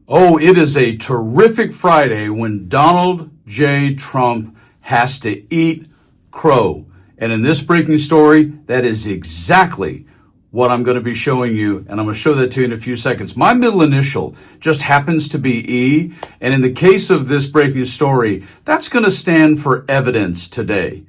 Oh, it is a terrific Friday when Donald J. Trump has to eat crow. And in this breaking story, that is exactly what I'm going to be showing you. And I'm going to show that to you in a few seconds. My middle initial just happens to be E. And in the case of this breaking story, that's going to stand for evidence today.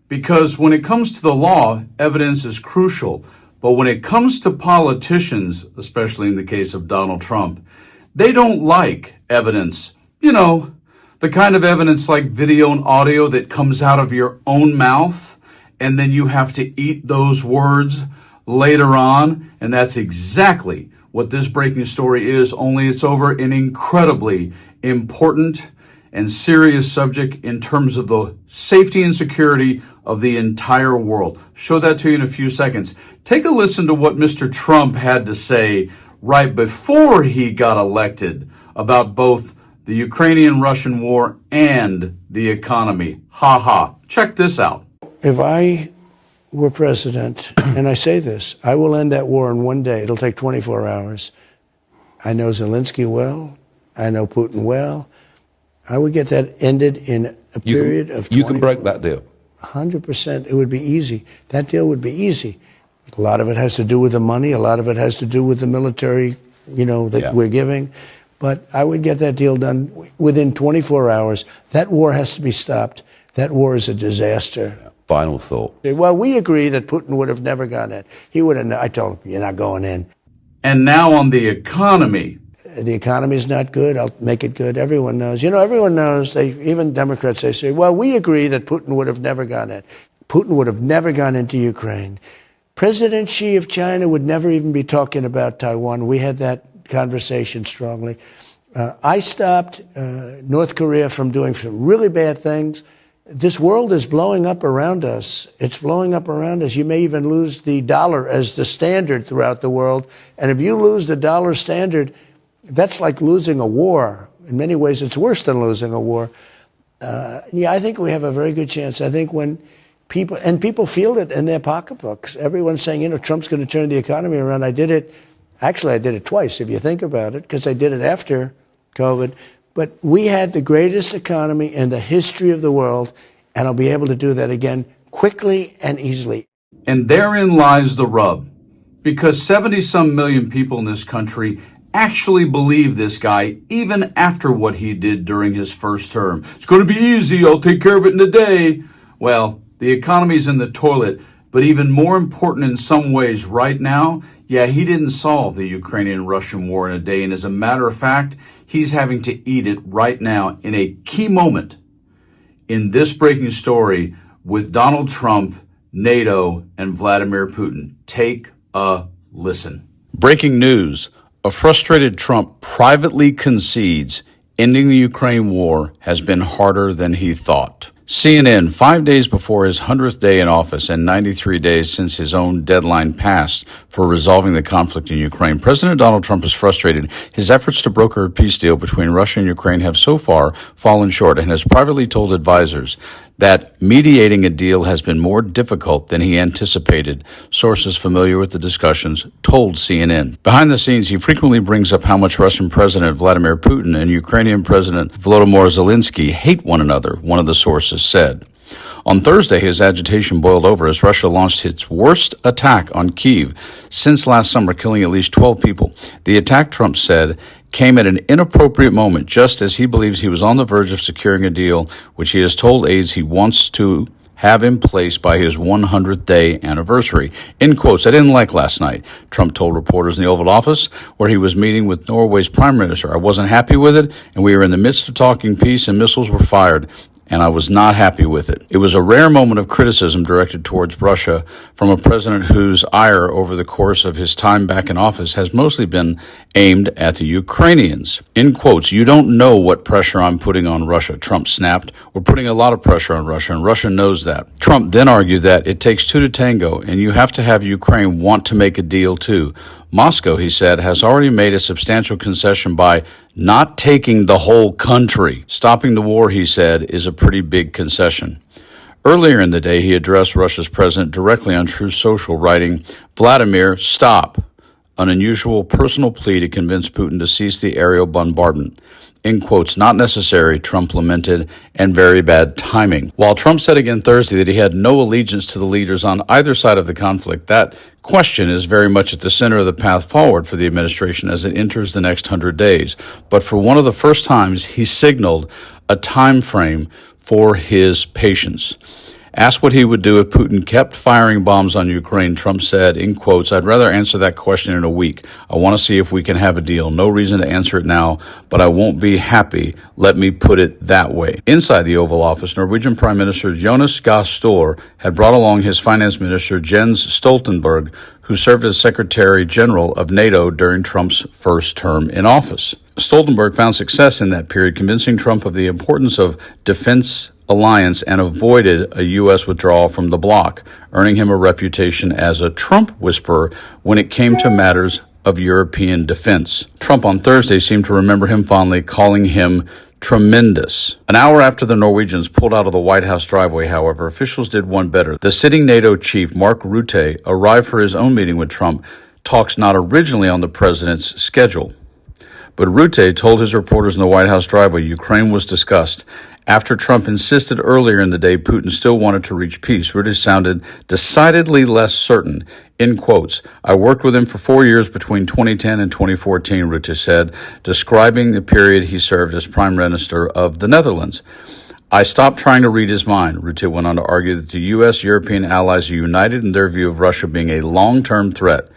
Because when it comes to the law, evidence is crucial. But when it comes to politicians, especially in the case of Donald Trump, they don't like evidence. You know, the kind of evidence like video and audio that comes out of your own mouth, and then you have to eat those words later on. And that's exactly what this breaking story is, only it's over an incredibly important and serious subject in terms of the safety and security of the entire world. Show that to you in a few seconds. Take a listen to what Mr. Trump had to say right before he got elected about both the Ukrainian-Russian war and the economy. Ha ha. Check this out. If I were president, and I say this, I will end that war in one day. It'll take 24 hours. I know Zelensky well. I know Putin well. I would get that ended in a period of 24 You can break that deal. 100%. It would be easy. That deal would be easy. A lot of it has to do with the money. A lot of it has to do with the military, that we're giving. But I would get that deal done within 24 hours. That war has to be stopped. That war is a disaster. Yeah. Final thought. Well, we agree that Putin would have never gone in. He would have. I told him, you're not going in. And now on the economy. The economy is not good. I'll make it good. Everyone knows. Everyone knows. Even Democrats, they say, well, we agree that Putin would have never gone in. Putin would have never gone into Ukraine. President Xi of China would never even be talking about Taiwan. We had that conversation strongly. I stopped North Korea from doing some really bad things. This world is blowing up around us. It's blowing up around us. You may even lose the dollar as the standard throughout the world. And if you lose the dollar standard, that's like losing a war. In many ways, it's worse than losing a war. I think we have a very good chance. I think when people feel it in their pocketbooks. Everyone's saying, Trump's going to turn the economy around. I did it twice, if you think about it, because I did it after COVID. But we had the greatest economy in the history of the world, and I'll be able to do that again quickly and easily. And therein lies the rub, because 70-some million people in this country actually believe this guy, even after what he did during his first term. It's going to be easy. I'll take care of it in a day. Well, the economy's in the toilet, but even more important in some ways right now, he didn't solve the Ukrainian-Russian war in a day. And as a matter of fact, he's having to eat it right now in a key moment in this breaking story with Donald Trump, NATO, and Vladimir Putin. Take a listen. Breaking news. A frustrated Trump privately concedes ending the Ukraine war has been harder than he thought. CNN, 5 days before his 100th day in office and 93 days since his own deadline passed for resolving the conflict in Ukraine, President Donald Trump is frustrated. His efforts to broker a peace deal between Russia and Ukraine have so far fallen short and has privately told advisors that mediating a deal has been more difficult than he anticipated, sources familiar with the discussions told CNN. Behind the scenes, he frequently brings up how much Russian President Vladimir Putin and Ukrainian President Volodymyr Zelensky hate one another, one of the sources said. On Thursday, his agitation boiled over as Russia launched its worst attack on Kyiv since last summer, killing at least 12 people. The attack, Trump said, came at an inappropriate moment, just as he believes he was on the verge of securing a deal, which he has told aides he wants to have in place by his 100th day anniversary. In quotes, I didn't like last night, Trump told reporters in the Oval Office, where he was meeting with Norway's prime minister. I wasn't happy with it, and we were in the midst of talking peace, and missiles were fired, and I was not happy with it. It was a rare moment of criticism directed towards Russia from a president whose ire over the course of his time back in office has mostly been aimed at the Ukrainians. In quotes, you don't know what pressure I'm putting on Russia, Trump snapped. We're putting a lot of pressure on Russia, and Russia knows that. Trump then argued that it takes two to tango, and you have to have Ukraine want to make a deal too. Moscow, he said, has already made a substantial concession by not taking the whole country. Stopping the war, he said, is a pretty big concession. Earlier in the day, he addressed Russia's president directly on Truth Social, writing, Vladimir, stop. an unusual personal plea to convince Putin to cease the aerial bombardment. In quotes, not necessary, Trump lamented, and very bad timing. While Trump said again Thursday that he had no allegiance to the leaders on either side of the conflict, that question is very much at the center of the path forward for the administration as it enters the next 100 days. But for one of the first times, he signaled a time frame for his patience. Asked what he would do if Putin kept firing bombs on Ukraine, Trump said, in quotes, "I'd rather answer that question in a week. I want to see if we can have a deal. No reason to answer it now, but I won't be happy. Let me put it that way." Inside the Oval Office, Norwegian Prime Minister Jonas Gahr Store had brought along his finance minister Jens Stoltenberg, who served as Secretary General of NATO during Trump's first term in office. Stoltenberg found success in that period, convincing Trump of the importance of defense alliance and avoided a U.S. withdrawal from the bloc, earning him a reputation as a Trump whisperer when it came to matters of European defense. Trump on Thursday seemed to remember him fondly, calling him tremendous. An hour after the Norwegians pulled out of the White House driveway, however, officials did one better. The sitting NATO chief, Mark Rutte, arrived for his own meeting with Trump, talks not originally on the president's schedule. But Rutte told his reporters in the White House driveway Ukraine was discussed. After Trump insisted earlier in the day Putin still wanted to reach peace, Rutte sounded decidedly less certain. In quotes, "I worked with him for 4 years between 2010 and 2014, Rutte said, describing the period he served as Prime Minister of the Netherlands. "I stopped trying to read his mind," Rutte went on to argue that the U.S. European allies are united in their view of Russia being a long-term threat.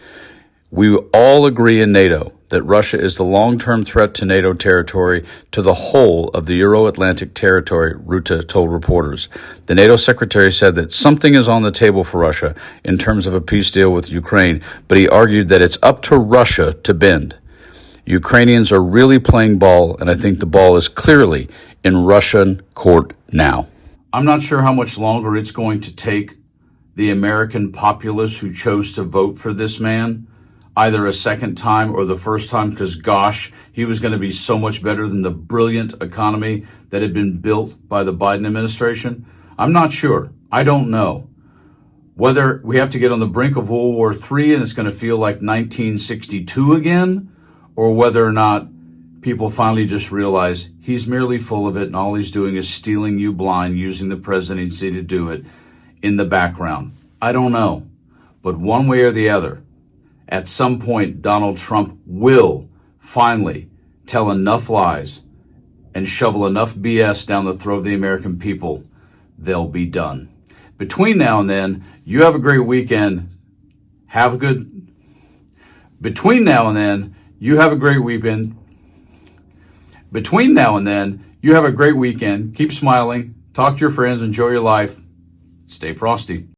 "We all agree in NATO that Russia is the long-term threat to NATO territory, to the whole of the Euro-Atlantic territory," Rutte told reporters. The NATO secretary said that something is on the table for Russia in terms of a peace deal with Ukraine, but he argued that it's up to Russia to bend. Ukrainians are really playing ball, and I think the ball is clearly in Russian court now. I'm not sure how much longer it's going to take the American populace who chose to vote for this man either a second time or the first time, because gosh, he was going to be so much better than the brilliant economy that had been built by the Biden administration. I'm not sure. I don't know. Whether we have to get on the brink of World War III and it's going to feel like 1962 again, or whether or not people finally just realize he's merely full of it and all he's doing is stealing you blind, using the presidency to do it in the background. I don't know. But one way or the other, at some point, Donald Trump will finally tell enough lies and shovel enough BS down the throat of the American people, they'll be done. Between now and then, you have a great weekend. Between now and then, you have a great weekend. Between now and then, you have a great weekend. Keep smiling. Talk to your friends. Enjoy your life. Stay frosty.